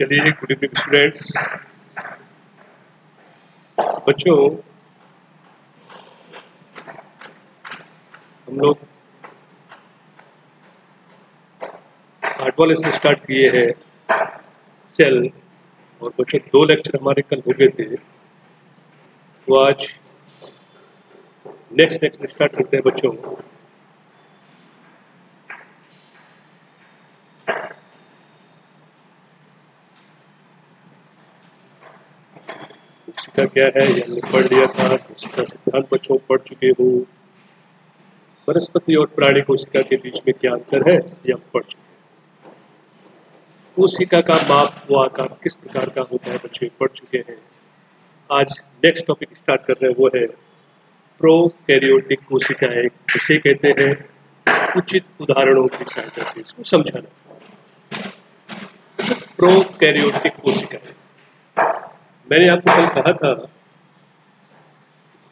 चलिए, good evening students. बच्चों, हम लोग हार्डबॉल इसमें स्टार्ट किए हैं सेल, और बच्चों 2 लेक्चर हमारे कल हो गए थे, तो आज नेक्स्ट लेक्चर स्टार्ट करते हैं बच्चों। कोशिका क्या है ये हमने पढ़ लिया था। कोशिका सिद्धांत बच्चों पढ़ चुके हो। वनस्पति और प्राणी कोशिका के बीच में क्या अंतर है ये हम पढ़ चुके हैं। कोशिका का माप व आकार किस प्रकार का होता है बच्चे पढ़ चुके हैं। आज नेक्स्ट टॉपिक स्टार्ट कर रहे हैं, वो है प्रोकैरियोटिक कोशिकाएं, जिसे कहते हैं उचित उदाहरणों की सहायता से इसको समझाना। प्रोकैरियोटिक कोशिकाएं, मैंने आपको कल कहा था,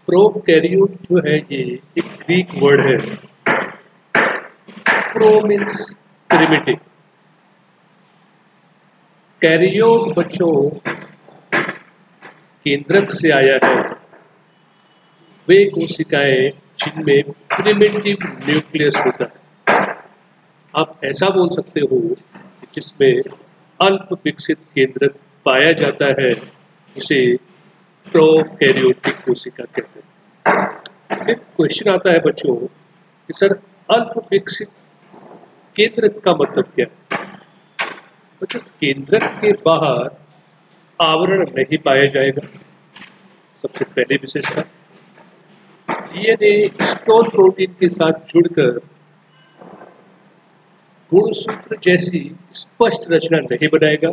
प्रोकैरियोट जो है ये एक ग्रीक वर्ड है। प्रो मीन्स प्रिमिटिव, कैरियोट बच्चों केंद्रक से आया है। वे कोशिकाएं जिनमें प्रिमिटिव न्यूक्लियस होता है, आप ऐसा बोल सकते हो कि जिसमें अल्प विकसित केंद्रक पाया जाता है, उसे प्रोकैरियोटिक कोशिका कहते हैं। एक क्वेश्चन आता है बच्चों कि सर अल्प विकसित केंद्रक का मतलब क्या है। बच्चों, केंद्रक के बाहर आवरण नहीं पाया जाएगा, सबसे पहली विशेषता। डीएनए स्टोन प्रोटीन के साथ जुड़कर गुणसूत्र जैसी स्पष्ट रचना नहीं बनाएगा।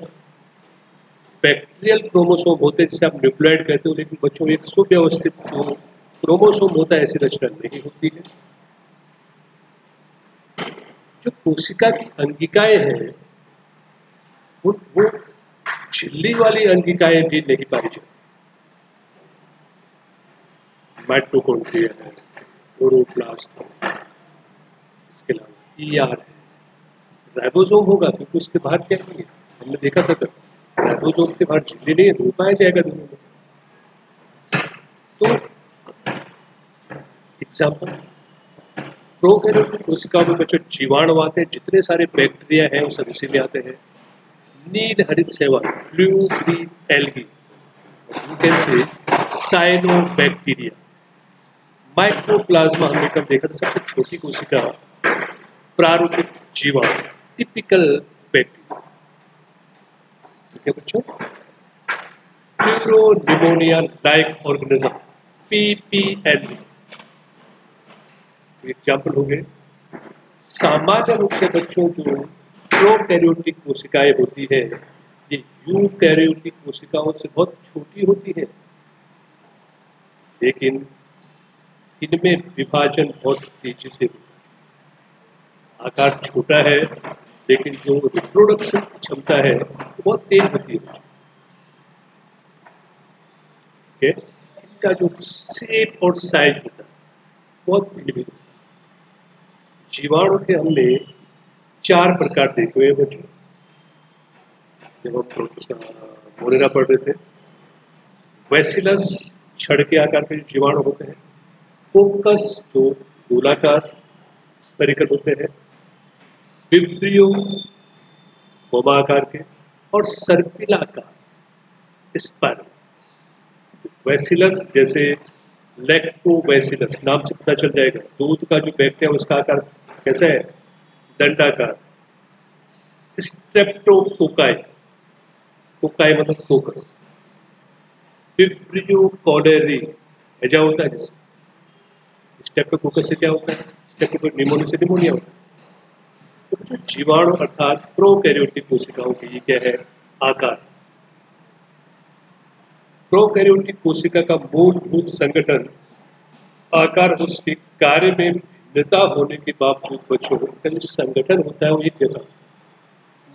बैक्टीरियल क्रोमोसोम होते हैं जिसे आप न्यूक्लियोइड कहते हो, लेकिन बच्चों एक सुव्यवस्थित जो क्रोमोसोम होता है ऐसी रचना नहीं होती है। जो कोशिका की अंगिकाएं हैं वो झिल्ली वाली अंगिकाएं भी नहीं पाई जाती। माइटोकॉन्ड्रिया है, क्लोरोप्लास्ट है, इसके अलावा ईआर है, राइबोसोम होगा क्योंकि उसके बाहर क्या नहीं है। हमने देखा था कल, राइबोसोम के बाहर झिल्ली नहीं है, तो पाया जाएगा दुनिया में। तो एग्जाम्पल, प्रोकैरियोटिक कोशिकाओं में बच्चों जीवाणु आते हैं, जितने सारे बैक्टीरिया हैं वो सब इसी में आते हैं। नील हरित शैवाल, blue green algae, you can say cyanobacteria. Mycoplasma हमने कब देखा था, सबसे छोटी कोशिका प्रारूपिक जीवाणु, टिपिकल बैक्टीरिया। ठीक है बच्चों। प्यूरोनिमोनिया लाइक ऑर्गेनिज्म, पीपीएन, एग्जाम्पल हो गए। सामान्य रूप से बच्चों जो प्रोकैरियोटिक कोशिकाएं होती है ये यूकैरियोटिक कोशिकाओं से बहुत छोटी होती है, लेकिन इनमें विभाजन बहुत तेजी से होता है। आकार छोटा है, लेकिन जो रिप्रोडक्शन की क्षमता है वो बहुत तेज होती है। ठीक है, इनका जो शेप और साइज होता है बहुत भिन्न भिन्न। जीवाणु के हमने 4 प्रकार देखे हुए बच्चों, जब हम प्रोफेसर मोरेरा पढ़ रहे थे। वैसिलस, छड़ के आकार के जीवाणु होते हैं। फोकस, जो गोलाकार स्फेरिकल होते हैं। विब्रियो, गोमा आकार के, और सर्पिलाकार स्पाइरल। वैसिलस जैसे लैक्टोबैसिलस, नाम से पता चल जाएगा, दूध का जो बैक्टीरिया उसका आकार कैसा है, दंडाकार। स्ट्रेप्टोकोकाई, कोकाई मतलब फोकस। विब्रियो कॉलेरी, हैजा होता है जैसे। स्ट्रेप्टोकोकस से क्या होता है, स्ट्रेप्टोकोकस निमोनिया से निमोनिया होता है। तो जीवाणु अर्थात प्रोकैरियोटिक कोशिकाओं की क्या है, आकार। प्रोकैरियोटिक कोशिका का मूलभूत संगठन, आकार, उसके कार्य में भिन्नता होने के बावजूद बच्चों का जो संगठन होता है वो एक जैसा।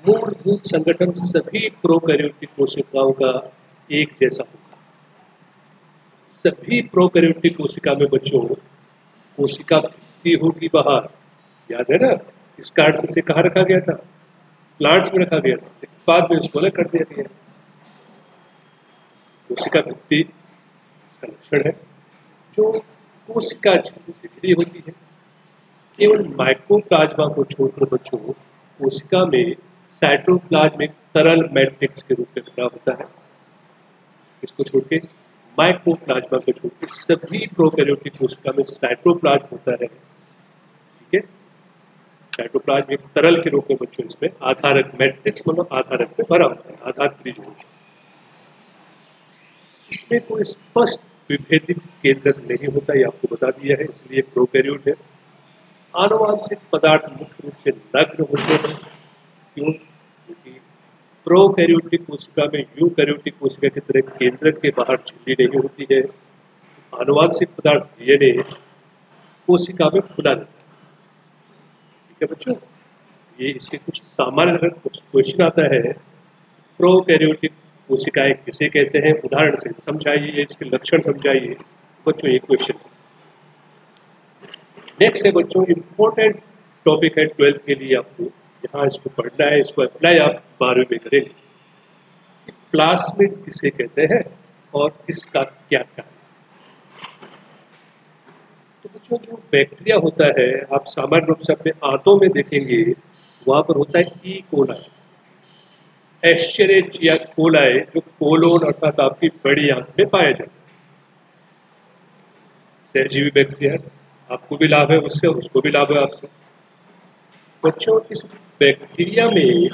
मूलभूत संगठन सभी प्रोकैरियोटिक कोशिकाओं का एक जैसा होगा। सभी प्रोकैरियोटिक कोशिका में बच्चों कोशिका भित्ति होगी बाहर, याद है ना, इस कार्ड से कहाँ रखा गया था, प्लांट्स में रखा गया था, लेकिन बाद में उसको अलग कर दिया गया। कोशिका भित्ति इसका लक्षण है, जो कोशिका झिल्ली से घिरी होती है। केवल माइक्रोप्लाज्मा को छोड़कर बच्चों कोशिका में साइटोप्लाज्मिक तरल मैट्रिक्स के रूप में बना होता है। इसको छोड़ के माइक्रोप्लाज्मा को छोड़ के सभी प्रोकैरियोटिक कोशिका में साइटोप्लाज्म होता है। ठीक है, साइटोप्लाज्म एक तरल के रूप में बच्चों इसमें आधारक मैट्रिक्स मतलब आधारक में भरा होता है, आधार फ्रीज होता है। इसमें कोई स्पष्ट विभेदित केंद्रक नहीं होता, ये आपको बता दिया है, इसलिए प्रोकैरियोट है। आनुवांशिक पदार्थ मुख्य रूप से नग्न होते हैं। क्यों? क्योंकि प्रोकैरियोटिक कोशिका में यूकैरियोटिक कोशिका की तरह केंद्रक के बाहर झिल्ली नहीं होती है। आनुवांशिक पदार्थ डीएनए कोशिका में खुला रहता है। ठीक है बच्चों, ये इसके कुछ सामान्य अगर क्वेश्चन आता है, प्रोकैरियोटिक कोशिकाएं किसे कहते हैं, उदाहरण से समझाइए, इसके लक्षण समझाइए बच्चों, ये क्वेश्चन। नेक्स्ट है बच्चों, इम्पोर्टेंट टॉपिक है 12th के लिए, आपको यहाँ इसको पढ़ना है, इसको अप्लाई आप 12वीं में करेंगे। प्लाज्मिड किसे कहते हैं और इसका क्या कार्य। तो बच्चों जो बैक्टीरिया होता है, आप सामान्य रूप से अपने आंतों में देखेंगे, वहां पर होता है ई कोलाई, एस्चेरिचिया कोलाई, जो कोलोन अर्थात आपकी बड़ी आंत में पाया जाता है। सहजीवी बैक्टीरिया, आपको भी लाभ है उससे, उसको भी लाभ है आपसे। बच्चों इस बैक्टीरिया में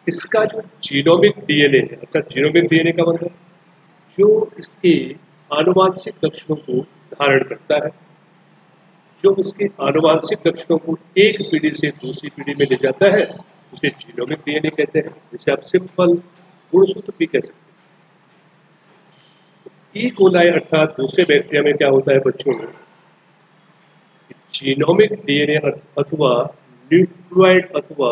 इसका जो जीनोमिक डीएनए है, अच्छा जीनोमिक डीएनए का मतलब जो इसके आनुवांशिक लक्षणों को धारण करता है, जो इसके आनुवांशिक लक्षणों को एक पीढ़ी से दूसरी पीढ़ी में ले जाता है, उसे जीनोमिक डीएनए कहते हैं, जिसे आप सिंपल गुणसूत्र भी कह सकते हैं। ई कोलाई अर्थात दूसरे बैक्टीरिया में क्या होता है बच्चों, जीनोमिक डीएनए अथवा न्यूक्लियोइड अथवा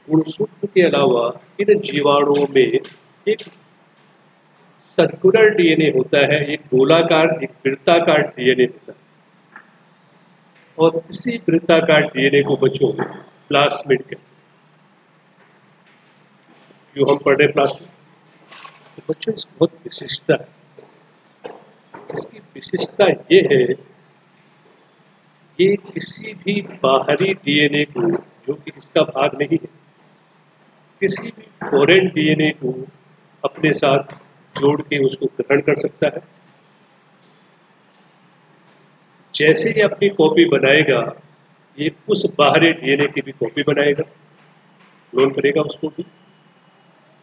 गुणसूत्र के अलावा इन जीवाणुओं में एक सर्कुलर डीएनए होता है, एक गोलाकार, एक वृत्ताकार डीएनए होता है, और इसी वृत्ताकार डीएनए को बच्चों प्लाज्मिड कहते हैं। जो हम पढ़ रहे प्लाज्मिड, तो बच्चों इसकी बहुत विशिष्टता है। इसकी विशिष्टता ये है, ये किसी भी बाहरी डीएनए को, जो कि इसका भाग नहीं है, किसी भी फॉरेन डीएनए को अपने साथ जोड़ के उसको ग्रहण कर सकता है। जैसे ही अपनी कॉपी बनाएगा, ये उस बाहरी डीएनए की भी कॉपी बनाएगा, क्लोन करेगा उसको भी।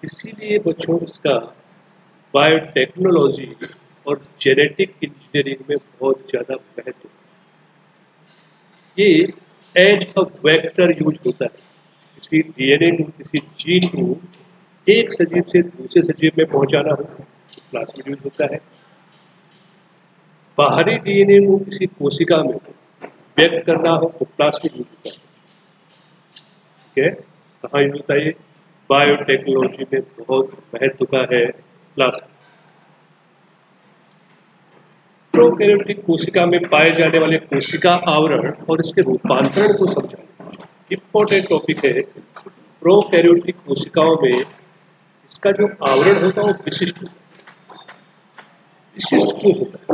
इसीलिए बच्चों इसका बायोटेक्नोलॉजी और जेनेटिक इंजीनियरिंग में बहुत ज़्यादा महत्व है। ये एज अ वेक्टर यूज होता है, किसी डीएनए को, किसी जीन को एक सजीव से दूसरे सजीव में पहुंचाना हो तो प्लाज्मिड यूज होता है। बाहरी डीएनए को किसी कोशिका में व्यक्त करना हो तो प्लाज्मिड यूज होता है। ठीक है, कहाँ यूज होता है ये? बायोटेक्नोलॉजी में बहुत महत्व का है प्लाज्मिड। प्रोकैरियोटिक कोशिका में पाए जाने वाले कोशिका आवरण और इसके रूपांतरण को समझाना इंपॉर्टेंट टॉपिक है। प्रोकैरियोटिक कोशिकाओं में इसका जो आवरण होता है वो विशिष्ट होता है। विशिष्ट क्यों होता है?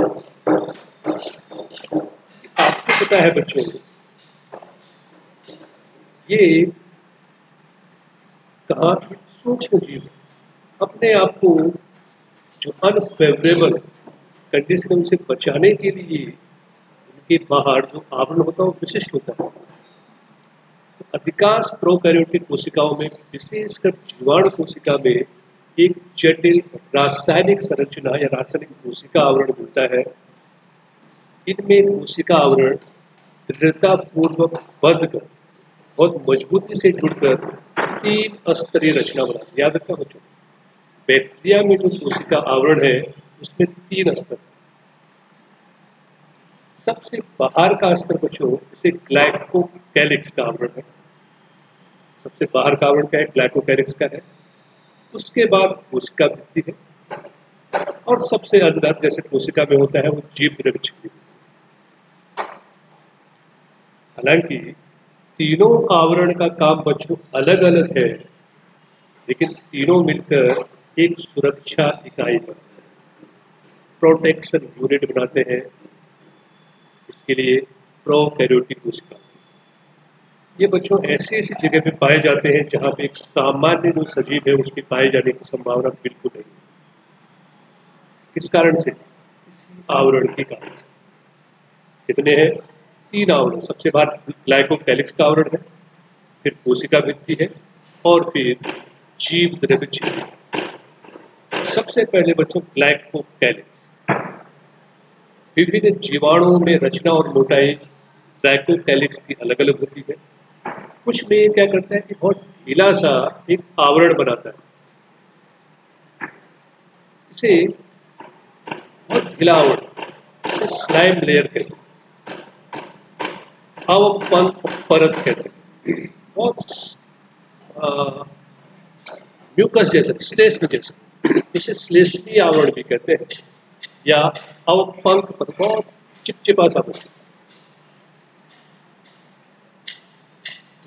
आपको पता है बच्चों, ये कहाँ सूक्ष्म जीव है, अपने आप को जो अनफेवरेबल कंडीशन से बचाने के लिए उनके बाहर जो आवरण होता है वो विशिष्ट होता है। तो अधिकांश प्रोकैरियोटिक कोशिकाओं में, विशेषकर जीवाणु कोशिका में, एक जटिल रासायनिक संरचना या रासायनिक कोशिका आवरण होता है। इनमें कोशिका आवरण दृढ़ता पूर्वक बंध कर बहुत मजबूती से जुड़कर 3 स्तरीय रचना बनाती है। याद रखना बच्चों, बैक्टीरिया में जो कोशिका आवरण है उसमें 3 स्तर। सबसे बाहर का स्तर बच्चों इसे ग्लाइकोकैलिक्स का आवरण है। सबसे बाहर का आवरण क्या है? ग्लाइकोकैलिक्स का है। उसके बाद कोशिका भित्ति है, और सबसे अंदर जैसे कोशिका में होता है वो जीव द्रव्य झिल्ली। हालांकि तीनों आवरण का काम बच्चों अलग अलग है, लेकिन तीनों मिलकर एक सुरक्षा इकाई बनाते हैं, प्रोटेक्शन यूनिट बनाते हैं। इसके लिए प्रोकैरियोटिक कोशिका, ये बच्चों ऐसी ऐसी जगह पे पाए जाते हैं जहाँ पे एक सामान्य जो सजीव है उसके पाए जाने की संभावना बिल्कुल नहीं। किस कारण से? इसी आवरण के कारण से। कितने हैं? 3 आवरण। सबसे बाहर ग्लाइकोकैलिक्स का आवरण है, फिर कोशिका भित्ति है, और फिर जीव द्रव्य झिल्ली। सबसे पहले बच्चों ग्लाइकोकैलिक्स। विभिन्न जीवाणुओं में रचना और मोटाई ग्लाइकोकैलिक्स की अलग अलग होती है। कुछ में ये क्या करता है कि बहुत ढीला सा एक आवरण बनाता है, इसे बहुत ढीला आवरण, इसे स्लाइम लेयर कहते हैं, अवपंक परत कहते हैं, बहुत म्यूकस जैसा, श्लेष्म जैसा, इसे श्लेष्मी आवरण भी कहते हैं, या अवपंक परत, बहुत चिपचिपा सा बना।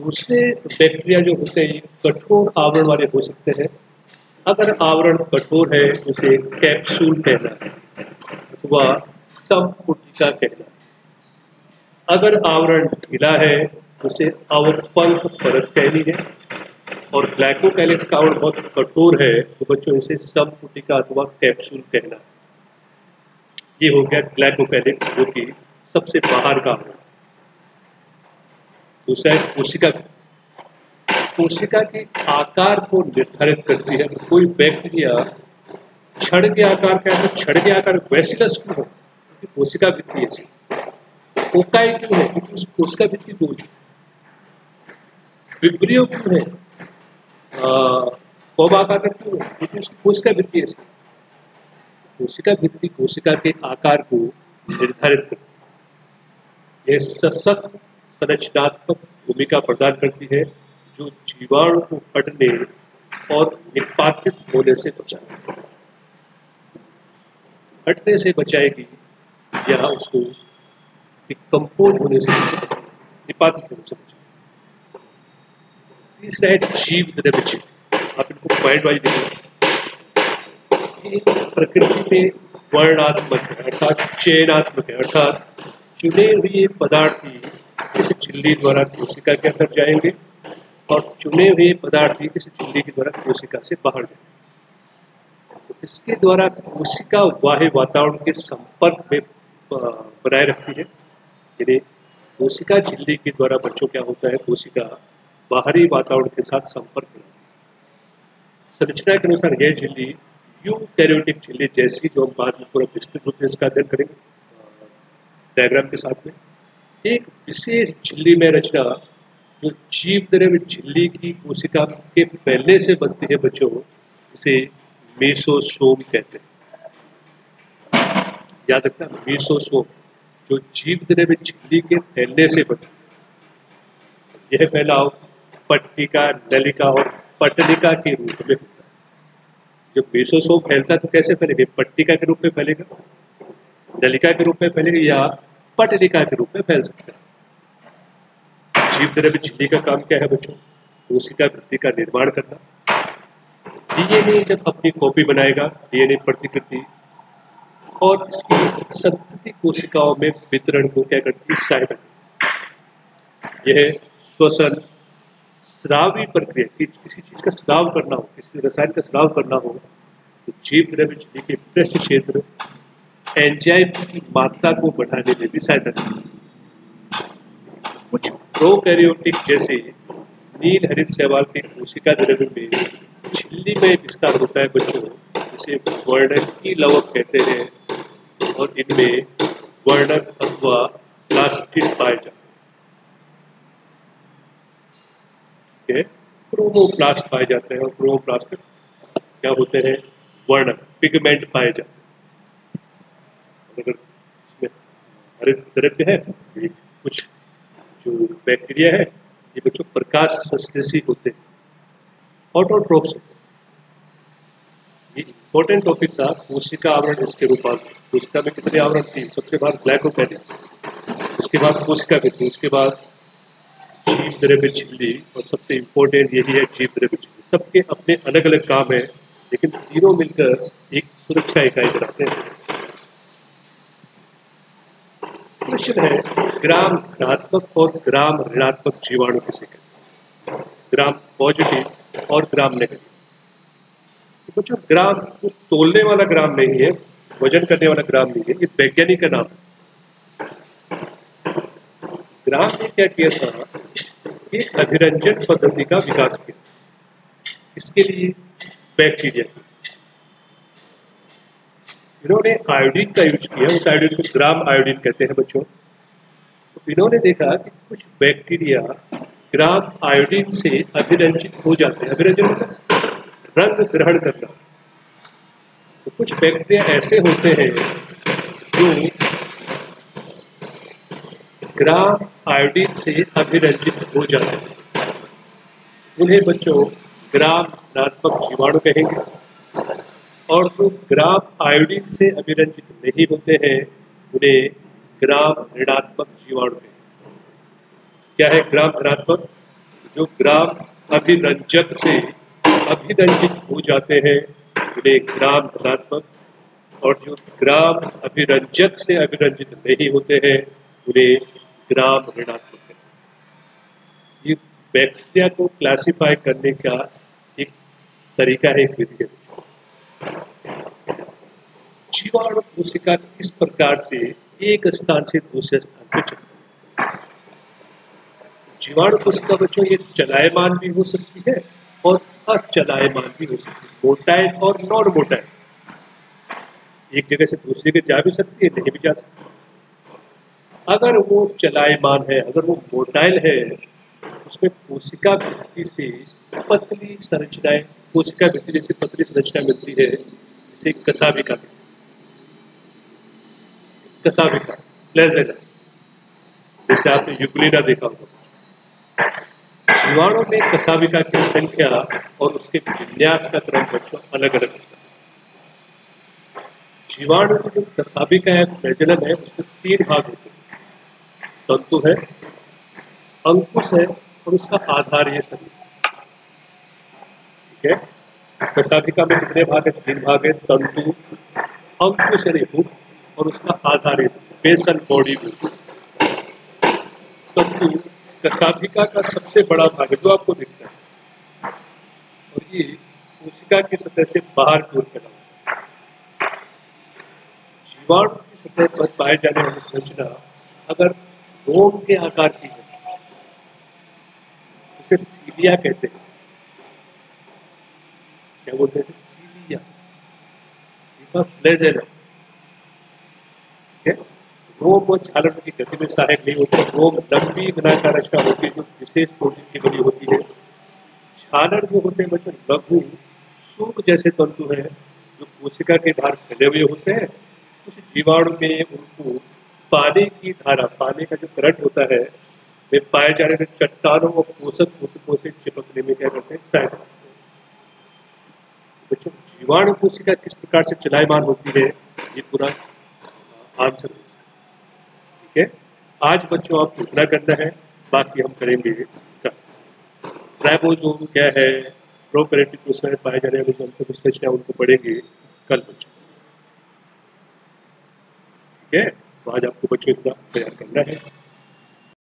दूसरे बैक्टीरिया जो होते हैं कठोर आवरण वाले हो सकते हैं। अगर आवरण कठोर है उसे कैप्सूल कहना है अथवा संपुटिका कहना है। अगर आवरण ढीला है उसे अवपंक परत कहनी है, और ग्लाइकोकैलिक्स का आवरण बहुत कठोर है तो बच्चों इसे संपुटिका अथवा कैप्सूल कहना है। ये हो गया ग्लाइकोकैलिक्स, जो कि सबसे बाहर का आवरण। दूसरा है कोशिका। कोशिका के आकार को निर्धारित करती है। कोई बैक्टीरिया छड़ के आकार का है तो छड़ के आकार वेसिलस क्यों है? क्योंकि कोशिका भित्ति है। कोकाई क्यों है? क्योंकि उस कोशिका भित्ति गोल है। विब्रियो क्यों है? आकार का क्यों है? क्योंकि उसकी कोशिका भित्ति है। कोशिका भित्ति कोशिका के आकार को निर्धारित करती है। यह सशक्त संरचनात्मक भूमिका प्रदान करती है जो जीवाणु को फटने और निपातित होने से बचाएगी। फटने से बचाएगी या उसको डिकम्पोज होने से बचाएगी, निपातित होने से बचाएगी। तीसरा है जीव द्रव्य झिल्ली। आप इनको पॉइंट वाइज देखिए। प्रकृति में वर्णात्मक है, अर्थात चयनात्मक है, अर्थात चुने हुए पदार्थ ही इस झिल्ली द्वारा कोशिका के अंदर जाएंगे और चुने हुए पदार्थ ही इस झिल्ली के द्वारा कोशिका से बाहर जाएंगे। तो इसके द्वारा कोशिका बाह्य वातावरण के संपर्क में बनाए रखती है। यानी कोशिका झिल्ली के द्वारा बच्चों क्या होता है, कोशिका बाहरी वातावरण के साथ संपर्क बनाती है। संरचना के अनुसार यह झिल्ली यूकैरियोटिक झिल्ली जैसी, जो हम बाद में पूरा विस्तृत रूप में इसका अध्ययन करेंगे डायग्राम के साथ में, एक विशेष झिल्ली में रचना जो जीव द्रव्य झिल्ली की कोशिका के फैलने से बनती है बच्चों, इसे मेसोसोम कहते हैं। याद रखना, मेसोसोम जो जीव द्रव्य झिल्ली के फैलने से बनती है। यह फैलाव पट्टिका, नलिका और पटलिका के रूप में होता है। जब मेसोसोम फैलता है तो कैसे फैलेगा? पट्टिका के रूप में फैलेगा, नलिका के रूप में फैलेगा, या पटलिका के रूप में फैल सकता है। जीव द्रव्य झिल्ली का काम क्या है बच्चों? कोशिका भित्ति का निर्माण करना। डीएनए जब अपनी कॉपी बनाएगा, डीएनए प्रतिकृति, और इसकी संतति कोशिकाओं में वितरण को क्या करती है? सहायता। यह श्वसन, स्रावी प्रक्रिया, किसी चीज का स्राव करना हो, किसी रसायन का स्राव करना हो, तो जीव द्रव्य झिल्ली के पृष्ठ क्षेत्र एंजाइम की मात्रा को बढ़ाने में भी सहायता करती है। कुछ प्रोकैरियोटिक जैसे नील हरित शैवाल के कोशिका द्रव्य में झिल्ली में विस्तार होता है बच्चों, जिसे वर्णकी लवक कहते हैं, और इनमें वर्णक अथवा प्लास्टिड पाए जाते हैं। क्रोमोप्लास्ट पाए जाते हैं, और क्रोमोप्लास्ट क्या होते हैं? वर्णक, पिगमेंट पाए जाते हैं। अगर इसमें हरित द्रव्य है, कुछ जो बैक्टीरिया है, ये बच्चों प्रकाश संश्लेषी होते हैं, ऑटोट्रोफ्स होते हैं। ये इंपॉर्टेंट टॉपिक था, कोशिका आवरण, इसके रूपांतर। कोशिका में कितने आवरण? 3। सबसे बाहर ग्लाइकोकैलिक्स, उसके बाद कोशिका भित्ति, उसके बाद जीव द्रव्य झिल्ली और सबसे इम्पोर्टेंट यही है जीव द्रव्य झिल्ली। सबके अपने अलग अलग काम है, लेकिन तीनों मिलकर एक सुरक्षा इकाई बनाते हैं। प्रश्न है, ग्राम धनात्मक और ग्राम ऋणात्मक जीवाणु किसे कहते हैं? ग्राम पॉजिटिव और ग्राम नेगेटिव। तो बच्चों, ग्राम को तोलने वाला ग्राम नहीं है, वजन करने वाला ग्राम नहीं है, ये वैज्ञानिक का नाम है। ग्राम ने क्या किया था, एक अभिरंजन पद्धति का विकास किया। इसके लिए बैक्टीरिया, इन्होंने आयोडीन का यूज किया। उस आयोडीन को ग्राम आयोडीन कहते हैं बच्चों। तो इन्होंने देखा कि कुछ बैक्टीरिया ग्राम आयोडीन से अभिरंजित हो जाते हैं। अभिरंजन मतलब रंग ग्रहण करना। तो कुछ बैक्टीरिया ऐसे होते हैं जो ग्राम आयोडीन से अभिरंजित हो जाते हैं। उन्हें बच्चों ग्राम ऋणात्मक जीवाणु कहेंगे। और जो ग्राम आयोडीन से अभिरंजित नहीं होते हैं, उन्हें ग्राम ऋणात्मक जीवाणु कहेंगे। क्या है ग्राम ऋणात्मक? जो ग्राम अभिरंजक से अभिरंजित हो जाते हैं, उन्हें ग्राम धनात्मक, और जो ग्राम अभिरंजक से अभिरंजित नहीं होते हैं, उन्हें ग्राम ऋणात्मक है। ये बैक्टीरिया को क्लासिफाई करने का एक तरीका है, एक विधि है। जीवाणु कोशिका किस प्रकार से एक स्थान से दूसरे स्थान पर चलती है? जीवाणु कोशिका बच्चों ये चलायमान भी हो सकती है और अचलायमान भी हो सकती है, मोटाइल और नॉन मोटाइल। एक जगह से दूसरी जगह जा भी सकती है, नहीं भी जा सकती। अगर वो चलायमान है, अगर वो मोटाइल है, उसमें कोशिका भित्ति से पतली संरचनाएं, कोशिका भित्ति जैसे पतली संरचना मिलती है, जिसे कसाभिका कहते हैं। कसाभिका, फ्लैजेला, जैसे आपने यूग्लिना देखा होगा। जीवाणु में कसाभिका की संख्या और उसके विन्यास का क्रम बच्चों अलग अलग होता है। जीवाणु की जो कसाभिका है, फ्लैजेलम है, उसमें 3 भाग होते हैं। तंतु है, अंकुश है, और उसका आधार ये सभी। ठीक है, कसाभिका में कितने भाग है? 3 भाग है। तंतु, अंकुश यानी हुक, और उसका आधार ये बेसल बॉडी भी। तंतु कसाभिका का सबसे बड़ा भाग है, जो आपको दिखता है, और ये कोशिका की सतह से बाहर की ओर फैला होता है। जीवाणु की सतह पर पाए जाने वाली संरचना अगर रोम के आकार की है, उसे सीलिया कहते हैं। क्या बोलते हैं? सीलिया, फ्लैजेला। ठीक है, रोम और छालन की गति में सहायक नहीं होती। रोम लंबी घनाकार रचना होती है, जो विशेष प्रोटीन की बनी होती है। छालन जो होते हैं बच्चों, लघु सूप जैसे तंतु हैं, जो कोशिका के बाहर फैले हुए होते हैं। कुछ जीवाणु में उनको पानी की धारा, पानी का जो करंट होता है, वे पाए जाने वाले चट्टानों और पोषक ऊतकों से चिपकने में क्या करते हैं? सहायता करते हैं। बच्चों, जीवाणु कोशिका किस प्रकार से चलायमान होती है, ये पूरा आंसर है। ठीक है, आज बच्चों आपको इतना करना है, बाकी हम करेंगे कल। राइबोसोम क्या है, प्रोकैरियोटिक कोशिका में पाए जाने वाले तंत्र विश्लेषण उनको पढ़ेंगे कल बच्चों। ठीक है, तो आज आपको बच्चों इतना तैयार करना है।